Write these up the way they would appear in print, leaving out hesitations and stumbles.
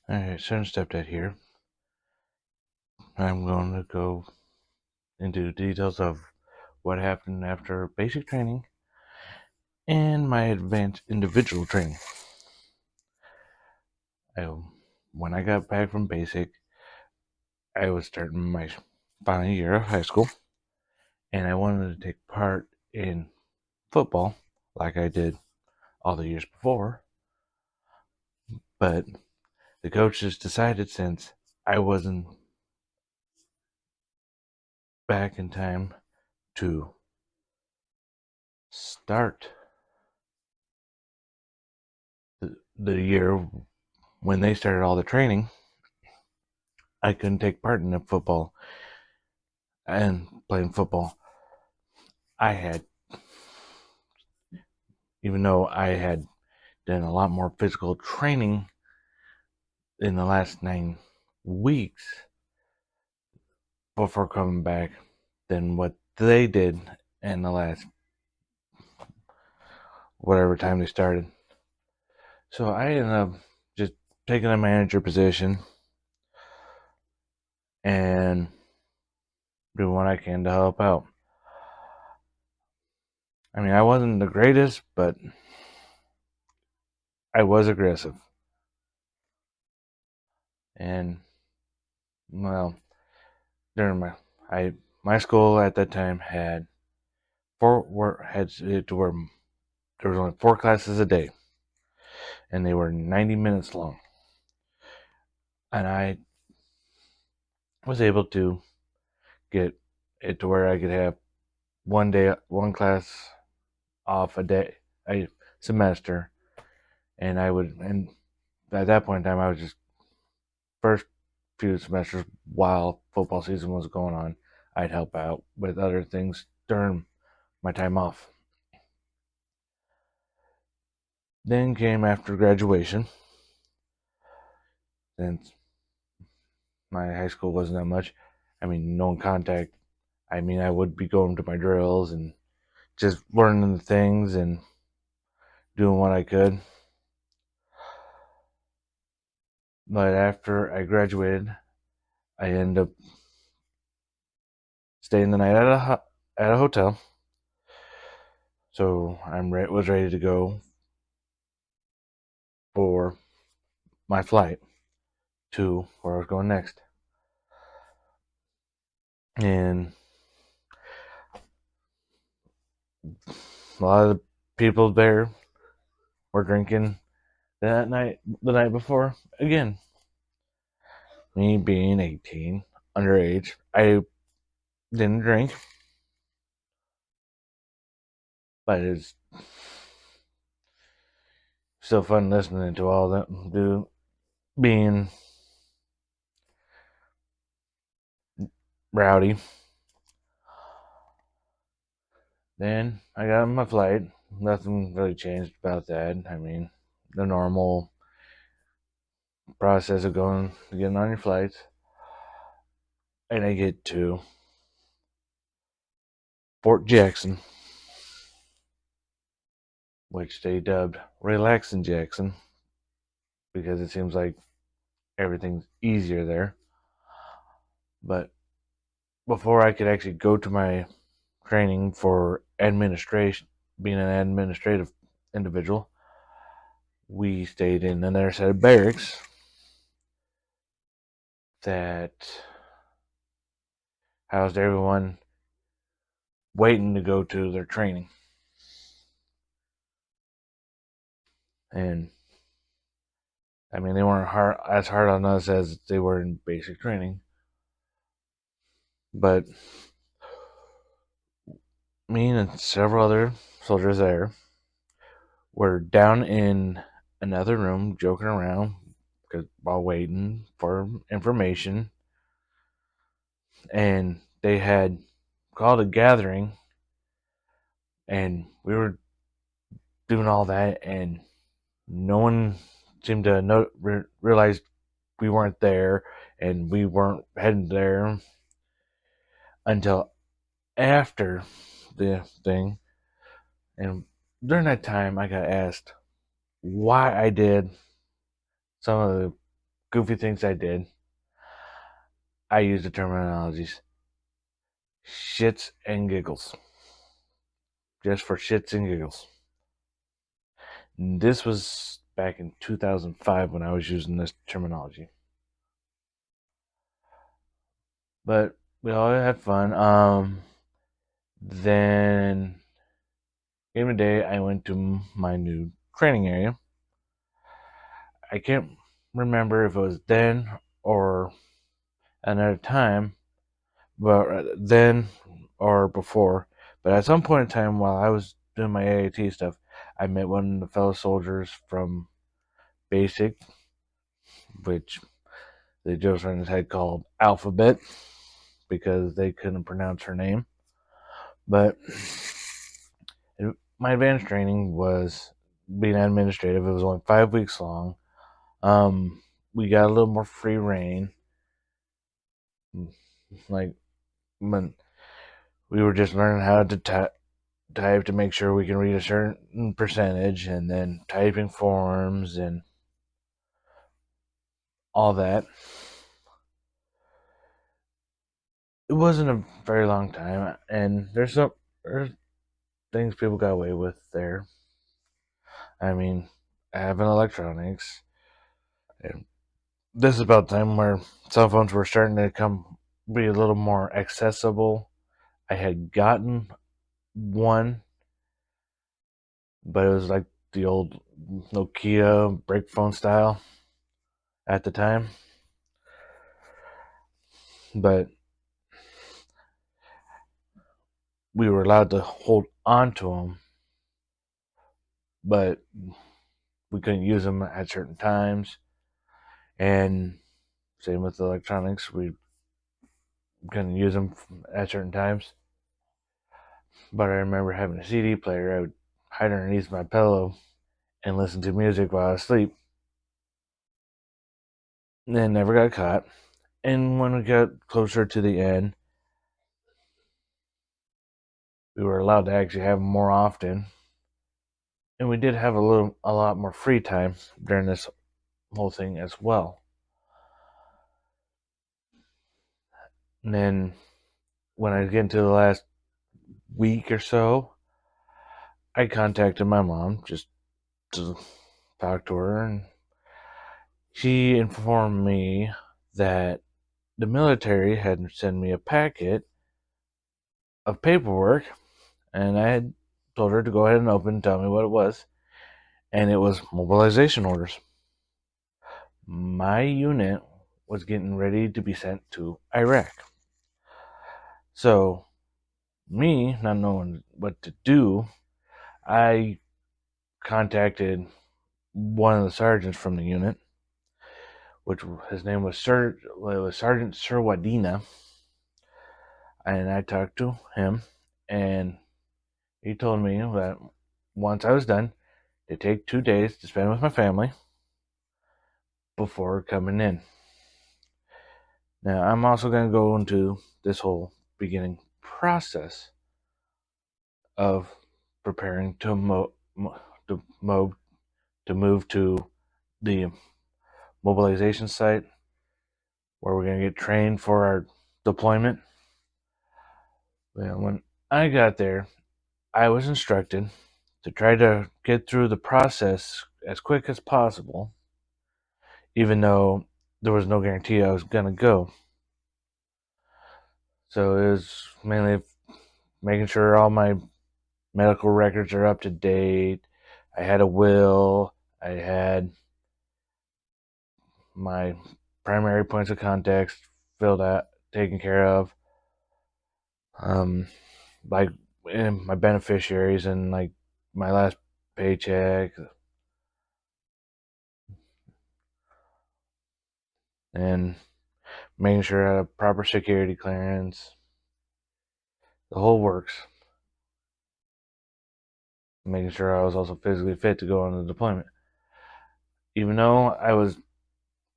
Alright, Son Stepdad here. I'm going to go into details of what happened after basic training and my advanced individual training. When I got back from basic, I was starting my final year of high school, and I wanted to take part in football like I did all the years before, but the coaches decided since I wasn't back in time to start the year when they started all the training, I couldn't take part in the football and playing football. I had, even though I had done a lot more physical training in the last 9 weeks before coming back than what they did in the last whatever time they started. So I ended up just taking a manager position and doing what I can to help out. I mean, I wasn't the greatest, but I was aggressive. And well, during my school at that time had it to where there was only 4 classes a day, and they were 90 minutes long. And I was able to get it to where I could have one class off a semester, and and at that point in time, I was just first few semesters while football season was going on, I'd help out with other things during my time off. Then came after graduation, since my high school wasn't that much. I mean, no contact. I mean, I would be going to my drills and just learning the things and doing what I could. But after I graduated, I ended up staying the night at a hotel. So was ready to go for my flight to where I was going next. And a lot of the people there were drinking the night before. Again, me being 18, underage, I didn't drink, but it's still fun listening to all that being rowdy. Then I got on my flight. Nothing really changed about that. I mean, the normal process of getting on your flights. And I get to Fort Jackson, which they dubbed Relaxing Jackson because it seems like everything's easier there. But before I could actually go to my training for administration, being an administrative individual, we stayed in another set of barracks that housed everyone waiting to go to their training. And I mean, they weren't as hard on us as they were in basic training. But me and several other soldiers there were down in another room joking around while waiting for information. And they had called a gathering, and we were doing all that, and no one seemed to realize we weren't there, and we weren't heading there until after the thing. And during that time, I got asked why I did some of the goofy things I did, I used the terminologies shits and giggles. Just for shits and giggles. This was back in 2005 when I was using this terminology. But we all had fun. Then, in the day, I went to my new training area. I can't remember if it was then or another time, but then or before. But at some point in time, while I was doing my AIT stuff, I met one of the fellow soldiers from Basic, which the Joe friends had called Alphabet because they couldn't pronounce her name. But my advanced training was being administrative. It was only 5 weeks long. We got a little more free reign. Like when we were just learning how to type to make sure we can read a certain percentage, and then typing forms and all that. It wasn't a very long time, and there's things people got away with there. I mean, having electronics. And this is about the time where cell phones were starting to be a little more accessible. I had gotten one, but it was like the old Nokia brick phone style at the time. But we were allowed to hold on to them, but we couldn't use them at certain times. And same with the electronics, we couldn't use them at certain times. But I remember having a CD player. I would hide underneath my pillow and listen to music while I was asleep. And never got caught. And when we got closer to the end, we were allowed to actually have them more often. And we did have a lot more free time during this whole thing as well. And then when I get into the last week or so, I contacted my mom just to talk to her, and she informed me that the military had sent me a packet of paperwork, and I had told her to go ahead and open and tell me what it was, and it was mobilization orders. My unit was getting ready to be sent to Iraq. So, me not knowing what to do, I contacted one of the sergeants from the unit, which his name was Sergeant Sirwadina, and I talked to him, and he told me that once I was done, to take 2 days to spend with my family before coming in. Now, I'm also going to go into this whole beginning process of preparing to move to the mobilization site where we're going to get trained for our deployment. Well, when I got there, I was instructed to try to get through the process as quick as possible, even though there was no guarantee I was going to go. So it was mainly making sure all my medical records are up to date. I had a will. I had my primary points of contact filled out, taken care of. Like my beneficiaries and like my last paycheck, and making sure I had a proper security clearance. The whole works. Making sure I was also physically fit to go on the deployment. Even though I was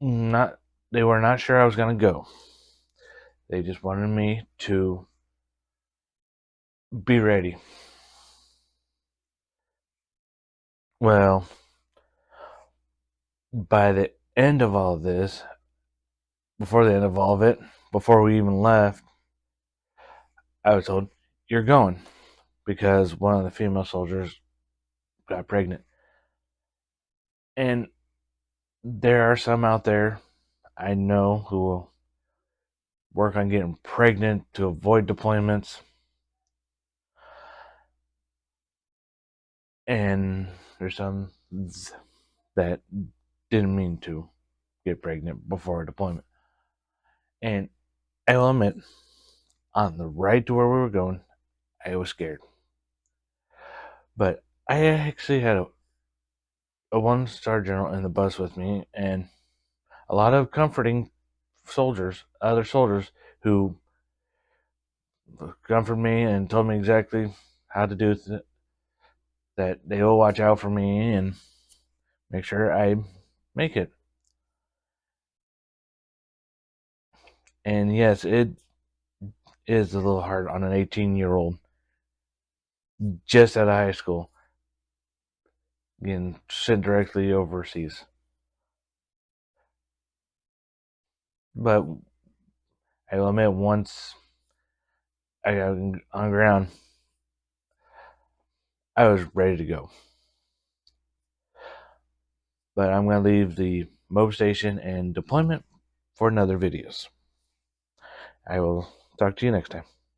not, they were not sure I was going to go. They just wanted me to be ready. Well, by the end of all of this, before the end of all of it, before we even left, I was told, "You're going," because one of the female soldiers got pregnant. And there are some out there I know who will work on getting pregnant to avoid deployments. And there's some that didn't mean to get pregnant before a deployment. And I will admit, on the ride to where we were going, I was scared. But I actually had a one-star general in the bus with me, and a lot of comforting soldiers, other soldiers, who comforted me and told me exactly how to do that they will watch out for me and make sure I make it. And yes, it is a little hard on an 18-year-old just out of high school getting sent directly overseas. But I will admit, once I got on the ground, I was ready to go. But I'm going to leave the mob station and deployment for another videos. I will talk to you next time.